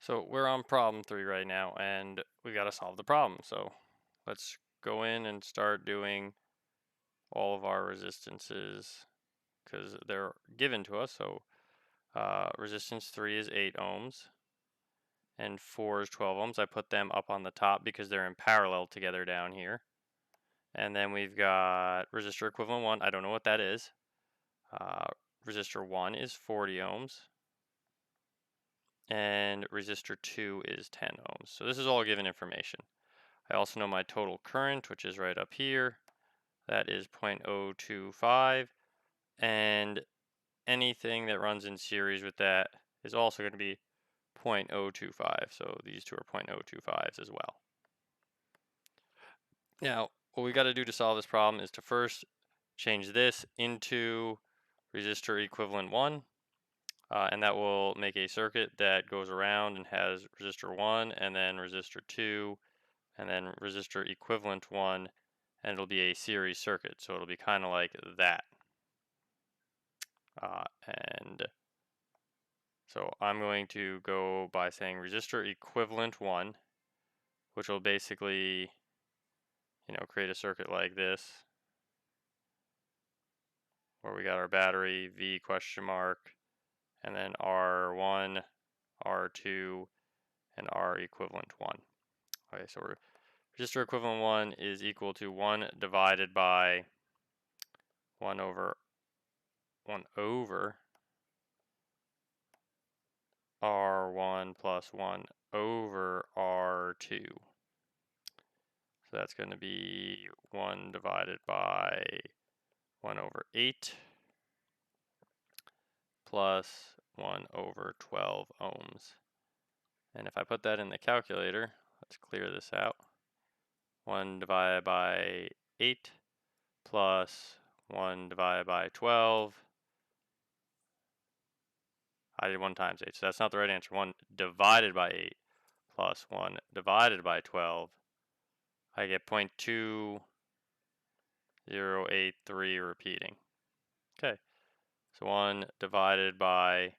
So we're on problem 3 right now, and we got to solve the problem. So let's go in and start doing all of our resistances because they're given to us. So resistance 3 is 8 ohms, and 4 is 12 ohms. I put them up on the top because they're in parallel together down here. And then we've got resistor equivalent 1. I don't know what that is. Uh, resistor 1 is 40 ohms. And resistor 2 is 10 ohms. So this is all given information. I also know my total current, which is right up here. That is 0.025. And anything that runs in series with that is also going to be 0.025. So these two are 0.025s as well. Now, what we got to do to solve this problem is to first change this into resistor equivalent 1. And that will make a circuit that goes around and has resistor 1 and then resistor 2 and then resistor equivalent 1, and it'll be a series circuit. So it'll be kind of like that. And so I'm going to go by saying resistor equivalent 1, which will basically, create a circuit like this, where we got our battery, V question mark, and then R1, R2, and R equivalent 1. Okay, so resistor equivalent 1 is equal to 1 divided by 1 over R1 plus 1 over R2. So that's going to be 1 divided by 1 over 8 plus 1 over 12 ohms. And if I put that in the calculator, let's clear this out. 1 divided by 8 plus 1 divided by 12. I did 1 times 8, so that's not the right answer. 1 divided by 8 plus 1 divided by 12. I get 0.2083 repeating. Okay, so 1 divided by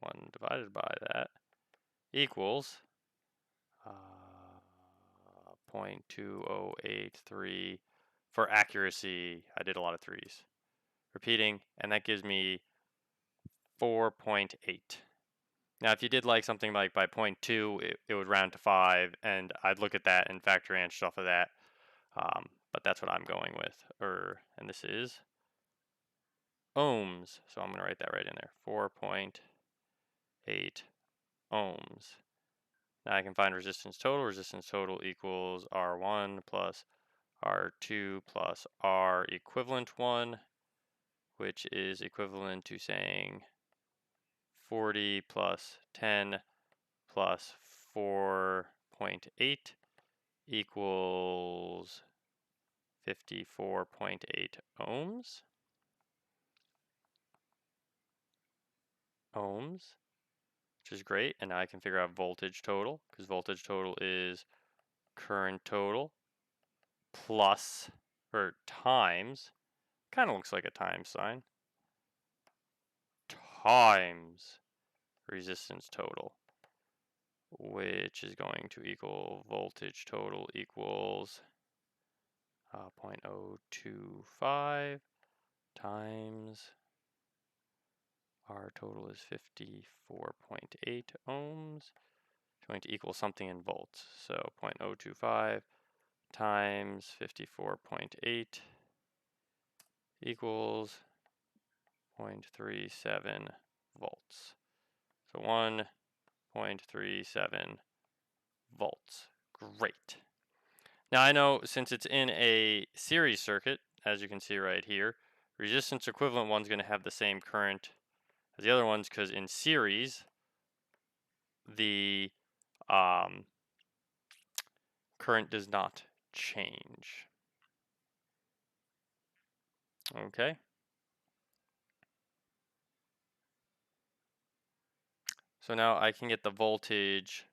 1 divided by that equals 0.2083. For accuracy, I did a lot of 3's. Repeating, and that gives me 4.8. Now, if you did like something like by 0.2, it would round to 5, and I'd look at that and factor answers off of that. But that's what I'm going with. And this is ohms. So I'm going to write that right in there. 4.8 ohms. Now I can find resistance total. Resistance total equals R1 plus R2 plus R equivalent 1, which is equivalent to saying 40 plus 10 plus 4.8 equals 54.8 ohms. Which is great. And now I can figure out voltage total, because voltage total is current total plus, or times, kind of looks like a times sign, times resistance total, which is going to equal voltage total equals 0.025 times R total is 54.8 ohms. It's going to equal something in volts. So 0.025 times 54.8 equals 0.37 volts. So 1.37 volts. Great. Now I know since it's in a series circuit, as you can see right here, resistance equivalent one's going to have the same current as the other ones, because in series, the current does not change. Okay. So now I can get the voltage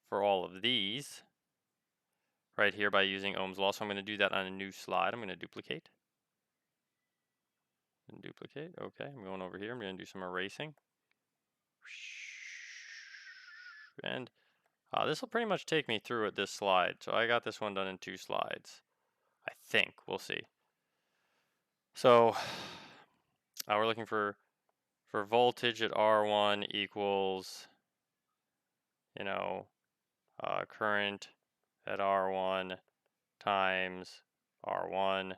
for all of these right here by using Ohm's law. So I'm going to do that on a new slide. I'm going to duplicate. and duplicate. Okay, I'm going over here. I'm going to do some erasing. And this will pretty much take me through at this slide. So I got this one done in 2 slides. I think. We'll see. So we're looking for voltage at R1 equals, you know, current at R1 times R1.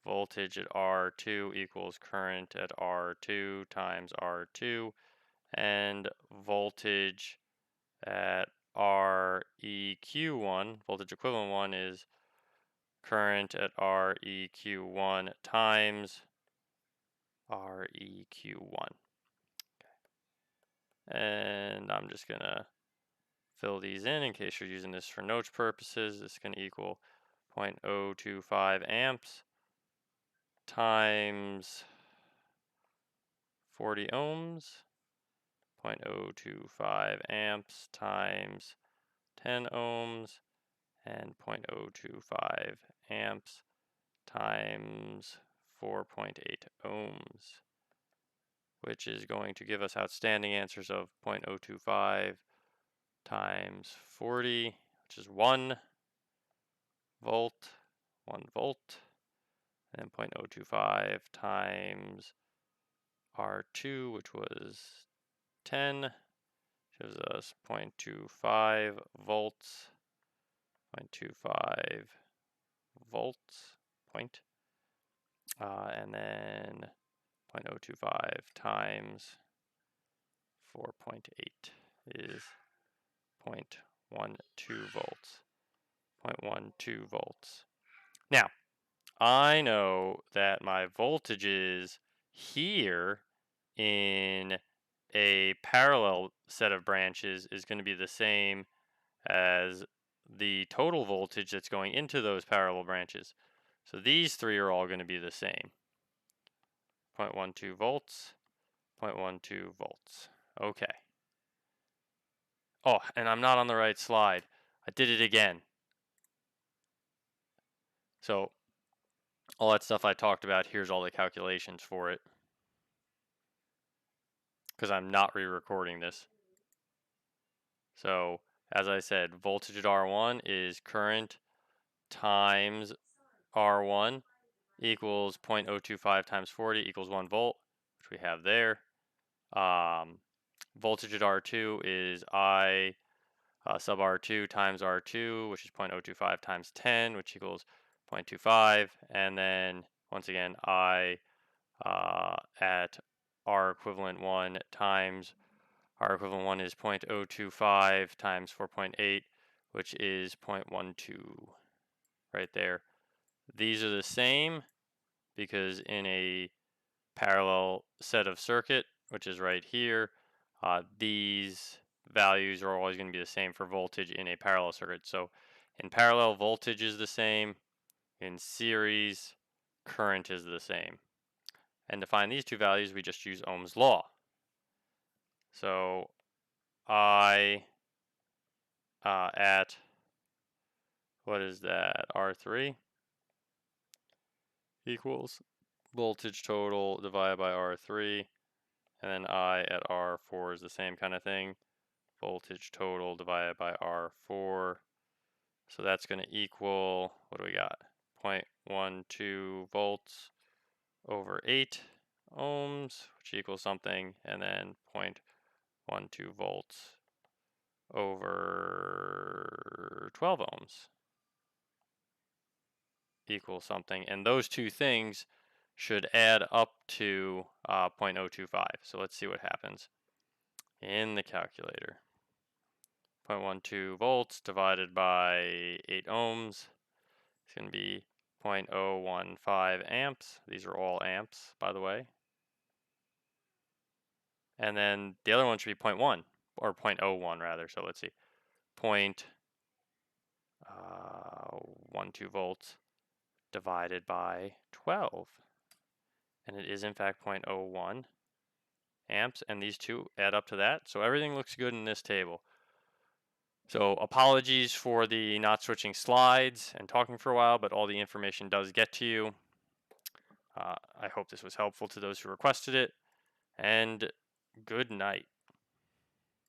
Voltage at R2 equals current at R2 times R2. And voltage at REQ1, voltage equivalent 1, is current at REQ1 times REQ1. Okay. And I'm just going to fill these in case you're using this for notes purposes. This is going to equal 0.025 amps times 40 ohms, 0.025 amps times 10 ohms, and 0.025 amps times 4.8 ohms, which is going to give us outstanding answers of 0.025 times 40, which is 1 volt, 1 volt, and 0.025 times R2, which was 10, gives us 0.25 volts, 0.25 volts, and then 0.025 times 4.8 is 0.12 volts. 0.12 volts. Now, I know that my voltages here in a parallel set of branches is going to be the same as the total voltage that's going into those parallel branches. So these 3 are all going to be the same. 0.12 volts, 0.12 volts. Okay. Oh, and I'm not on the right slide. I did it again. So all that stuff I talked about, here's all the calculations for it. Because I'm not re-recording this. So, as I said, voltage at R1 is current times R1 equals 0.025 times 40 equals 1 volt, which we have there. Voltage at R2 is I sub R2 times R2, which is 0.025 times 10, which equals 0.25. And then, once again, I at R equivalent 1 times R equivalent 1 is 0.025 times 4.8, which is 0.12 right there. These are the same because in a parallel set of circuit, which is right here, these values are always going to be the same for voltage in a parallel circuit. So in parallel, voltage is the same. In series, current is the same. And to find these two values, we just use Ohm's law. So I at, what is that, R3 equals voltage total divided by R3, and then I at R4 is the same kind of thing, voltage total divided by R4. So that's going to equal, what do we got, 0.12 volts over 8 ohms, which equals something, and then 0.12 volts over 12 ohms equals something. And those two things should add up to 0.025. So let's see what happens in the calculator. 0.12 volts divided by 8 ohms is going to be 0.015 amps. These are all amps, by the way. And then the other one should be 0.1, or 0.01 rather. So let's see, 0.12 volts divided by 12. And it is in fact 0.01 amps, and these two add up to that. So everything looks good in this table. So apologies for the not switching slides and talking for a while, but all the information does get to you. I hope this was helpful to those who requested it, and good night.